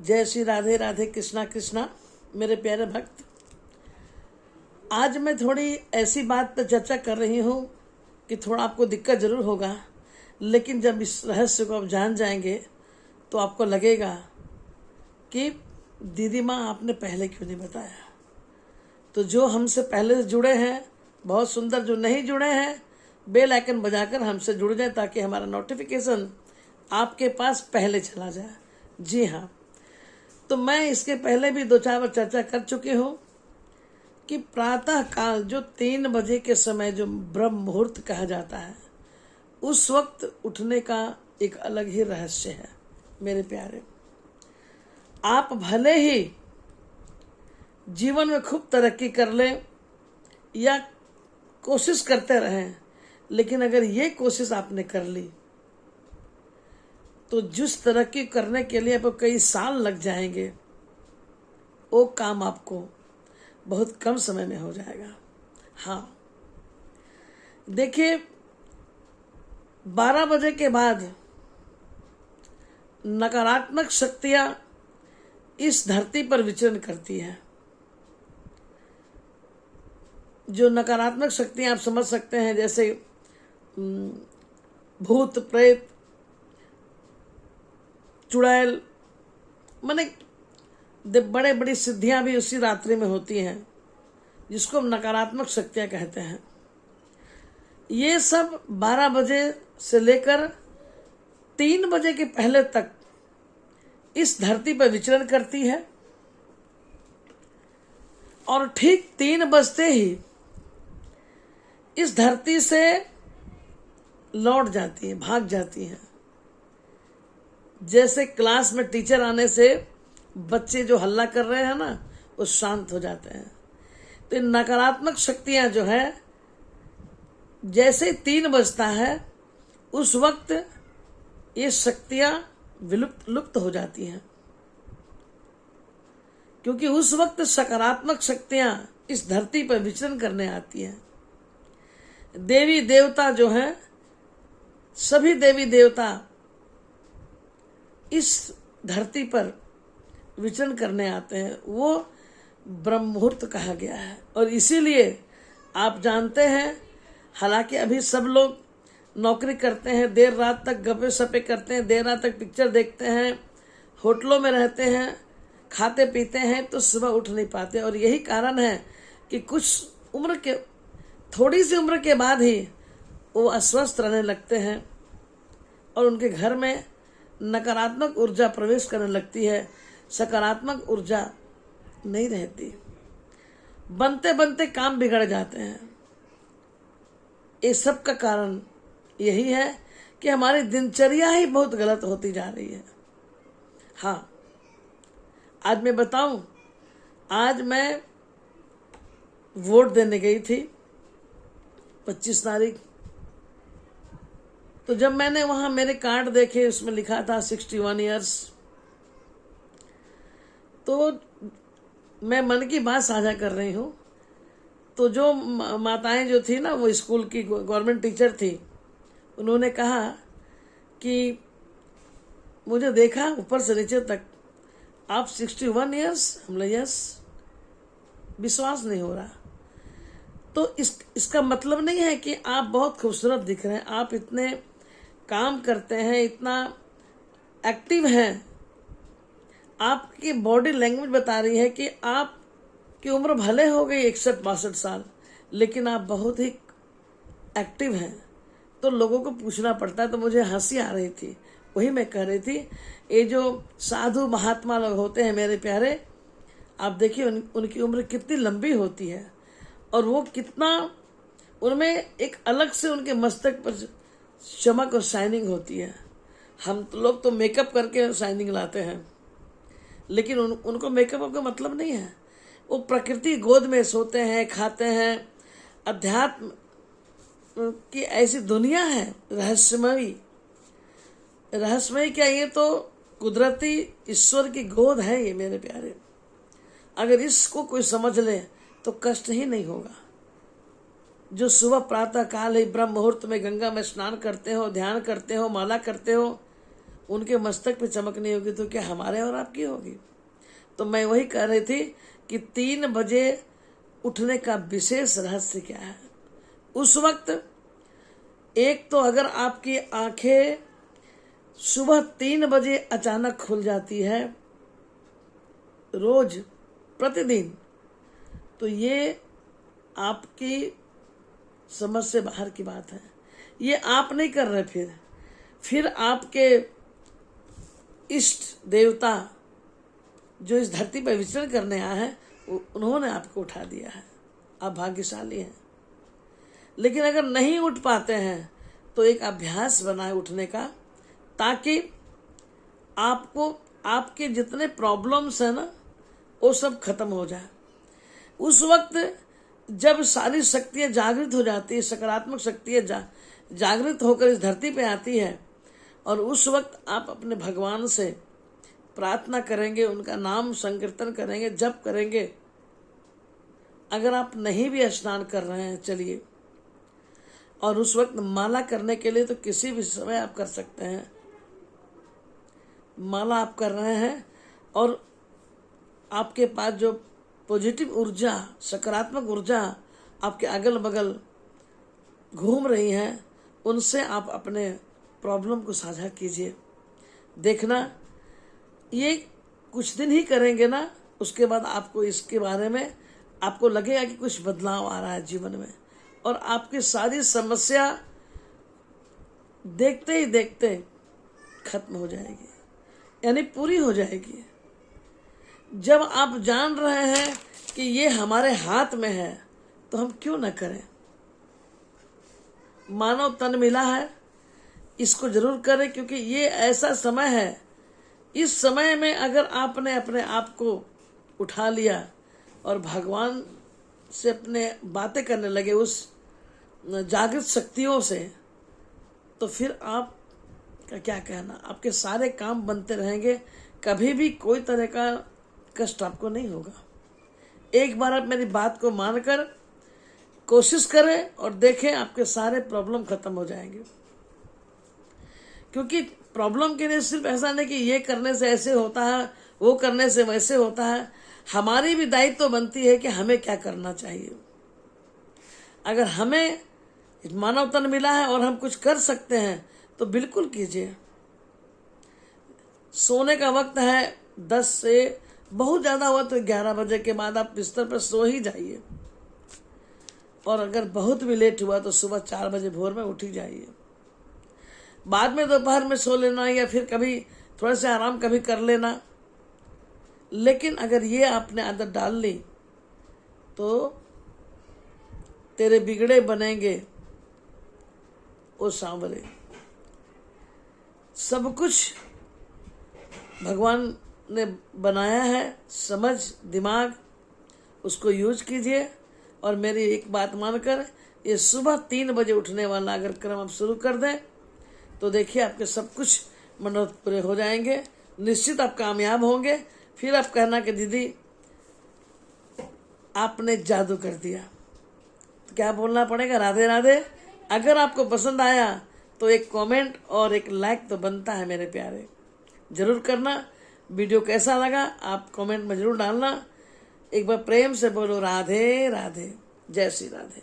जय श्री राधे राधे कृष्णा कृष्णा। मेरे प्यारे भक्त, आज मैं थोड़ी ऐसी बात पर चर्चा कर रही हूँ कि थोड़ा आपको दिक्कत जरूर होगा, लेकिन जब इस रहस्य को आप जान जाएंगे तो आपको लगेगा कि दीदी माँ आपने पहले क्यों नहीं बताया। तो जो हमसे पहले से जुड़े हैं बहुत सुंदर, जो नहीं जुड़े हैं बेल आइकन बजाकर हमसे जुड़ जाए ताकि हमारा नोटिफिकेशन आपके पास पहले चला जाए। जी हाँ, तो मैं इसके पहले भी 2-4 बार चर्चा कर चुकी हूँ कि प्रातः काल जो 3 बजे के समय जो ब्रह्म मुहूर्त कहा जाता है, उस वक्त उठने का एक अलग ही रहस्य है। मेरे प्यारे, आप भले ही जीवन में खूब तरक्की कर लें या कोशिश करते रहें, लेकिन अगर ये कोशिश आपने कर ली तो जिस तरक्की करने के लिए आपको कई साल लग जाएंगे, वो काम आपको बहुत कम समय में हो जाएगा। हाँ, देखिए 12 बजे के बाद नकारात्मक शक्तियां इस धरती पर विचरण करती हैं। जो नकारात्मक शक्तियां आप समझ सकते हैं, जैसे भूत प्रेत, चुड़ैल, माने बड़े बड़ी सिद्धियां भी उसी रात्रि में होती हैं, जिसको हम नकारात्मक शक्तियां कहते हैं। ये सब 12 बजे से लेकर 3 बजे के पहले तक इस धरती पर विचरण करती है और ठीक 3 बजते ही इस धरती से लौट जाती है, भाग जाती है। जैसे क्लास में टीचर आने से बच्चे जो हल्ला कर रहे हैं ना, वो शांत हो जाते हैं। तो नकारात्मक शक्तियां जो है, जैसे 3 बजता है उस वक्त ये शक्तियां लुप्त हो जाती हैं, क्योंकि उस वक्त सकारात्मक शक्तियां इस धरती पर विचरण करने आती हैं। देवी देवता जो हैं, सभी देवी देवता इस धरती पर विचरण करने आते हैं। वो ब्रह्म मुहूर्त कहा गया है। और इसीलिए आप जानते हैं, हालांकि अभी सब लोग नौकरी करते हैं, देर रात तक गप्पे सप्पे करते हैं, देर रात तक पिक्चर देखते हैं, होटलों में रहते हैं, खाते पीते हैं, तो सुबह उठ नहीं पाते। और यही कारण है कि कुछ उम्र के, थोड़ी सी उम्र के बाद ही वो अस्वस्थ रहने लगते हैं और उनके घर में नकारात्मक ऊर्जा प्रवेश करने लगती है, सकारात्मक ऊर्जा नहीं रहती। बनते बनते काम बिगड़ जाते हैं। ये सब का कारण यही है कि हमारी दिनचर्या ही बहुत गलत होती जा रही है। हाँ, आज मैं बताऊं, आज मैं वोट देने गई थी 25 तारीख। तो जब मैंने वहां मेरे कार्ड देखे, उसमें लिखा था 61 इयर्स, तो मैं मन की बात साझा कर रही हूँ। तो जो माताएं जो थी ना, वो स्कूल की गवर्नमेंट टीचर थी, उन्होंने कहा कि मुझे देखा ऊपर से नीचे तक, आप 61 इयर्स? हमने यस, विश्वास नहीं हो रहा। तो इसका मतलब नहीं है कि आप बहुत खूबसूरत दिख रहे हैं, आप इतने काम करते हैं, इतना एक्टिव हैं, आपकी बॉडी लैंग्वेज बता रही है कि आपकी उम्र भले हो गई 61-62 साल, लेकिन आप बहुत ही एक्टिव हैं। तो लोगों को पूछना पड़ता है। तो मुझे हंसी आ रही थी, वही मैं कह रही थी। ये जो साधु महात्मा लोग होते हैं मेरे प्यारे, आप देखिए उनकी उम्र कितनी लंबी होती है और वो कितना, उनमें एक अलग से उनके मस्तक पर चमक और शाइनिंग होती है। हम लोग तो मेकअप करके शाइनिंग लाते हैं, लेकिन उनको मेकअप का मतलब नहीं है। वो प्रकृति गोद में सोते हैं, खाते हैं। अध्यात्म की ऐसी दुनिया है रहस्यमयी। रहस्यमयी क्या, ये तो कुदरती ईश्वर की गोद है ये मेरे प्यारे। अगर इसको कोई समझ ले तो कष्ट ही नहीं होगा। जो सुबह प्रातः काल ही ब्रह्म मुहूर्त में गंगा में स्नान करते हो, ध्यान करते हो, माला करते हो, उनके मस्तक पे चमक नहीं होगी तो क्या हमारे और आपकी होगी। तो मैं वही कह रही थी कि 3 बजे उठने का विशेष रहस्य क्या है। उस वक्त एक तो अगर आपकी आंखें सुबह 3 बजे अचानक खुल जाती है रोज प्रतिदिन, तो ये आपकी समझ से बाहर की बात है। ये आप नहीं कर रहे, फिर आपके इष्ट देवता जो इस धरती पर विचरण करने आए हैं उन्होंने आपको उठा दिया है, आप भाग्यशाली हैं। लेकिन अगर नहीं उठ पाते हैं तो एक अभ्यास बनाए उठने का, ताकि आपको आपके जितने प्रॉब्लम्स हैं ना वो सब खत्म हो जाए। उस वक्त जब सारी शक्तियाँ जागृत हो जाती है, सकारात्मक शक्तियाँ जागृत होकर इस धरती पे आती है, और उस वक्त आप अपने भगवान से प्रार्थना करेंगे, उनका नाम संकीर्तन करेंगे, जप करेंगे। अगर आप नहीं भी स्नान कर रहे हैं चलिए, और उस वक्त माला करने के लिए तो किसी भी समय आप कर सकते हैं। माला आप कर रहे हैं और आपके पास जो पॉजिटिव ऊर्जा, सकारात्मक ऊर्जा आपके अगल बगल घूम रही हैं, उनसे आप अपने प्रॉब्लम को साझा कीजिए। देखना ये कुछ दिन ही करेंगे ना, उसके बाद आपको इसके बारे में आपको लगेगा कि कुछ बदलाव आ रहा है जीवन में, और आपकी सारी समस्या देखते ही देखते खत्म हो जाएगी, यानी पूरी हो जाएगी। जब आप जान रहे हैं कि ये हमारे हाथ में है तो हम क्यों न करें। मानव तन मिला है, इसको जरूर करें, क्योंकि ये ऐसा समय है, इस समय में अगर आपने अपने आप को उठा लिया और भगवान से अपने बातें करने लगे उस जागृत शक्तियों से, तो फिर आप का क्या कहना, आपके सारे काम बनते रहेंगे, कभी भी कोई तरह का कष्ट आपको नहीं होगा। एक बार आप मेरी बात को मानकर कोशिश करें और देखें, आपके सारे प्रॉब्लम खत्म हो जाएंगे। क्योंकि प्रॉब्लम के लिए सिर्फ ऐसा नहीं कि ये करने से ऐसे होता है, वो करने से वैसे होता है। हमारी भी दायित्व बनती है कि हमें क्या करना चाहिए। अगर हमें मानव तन मिला है और हम कुछ कर सकते हैं तो बिल्कुल कीजिए। सोने का वक्त है 10 से, बहुत ज़्यादा हुआ तो 11 बजे के बाद आप बिस्तर पर सो ही जाइए, और अगर बहुत भी लेट हुआ तो सुबह 4 बजे भोर में उठ ही जाइए। बाद में दोपहर में सो लेना, या फिर कभी थोड़ा सा आराम कभी कर लेना। लेकिन अगर ये आपने आदत डाल ली तो तेरे बिगड़े बनेंगे वो सांवरे। सब कुछ भगवान ने बनाया है, समझ दिमाग उसको यूज कीजिए। और मेरी एक बात मानकर ये सुबह 3 बजे उठने वाला अगर क्रम आप शुरू कर दें तो देखिए आपके सब कुछ मनोरथ पूरे हो जाएंगे, निश्चित आप कामयाब होंगे। फिर आप कहना कि दीदी आपने जादू कर दिया। तो क्या बोलना पड़ेगा? राधे राधे। अगर आपको पसंद आया तो एक कमेंट और एक लाइक तो बनता है मेरे प्यारे, जरूर करना। वीडियो कैसा लगा आप कमेंट में जरूर डालना। एक बार प्रेम से बोलो राधे राधे, जय श्री राधे।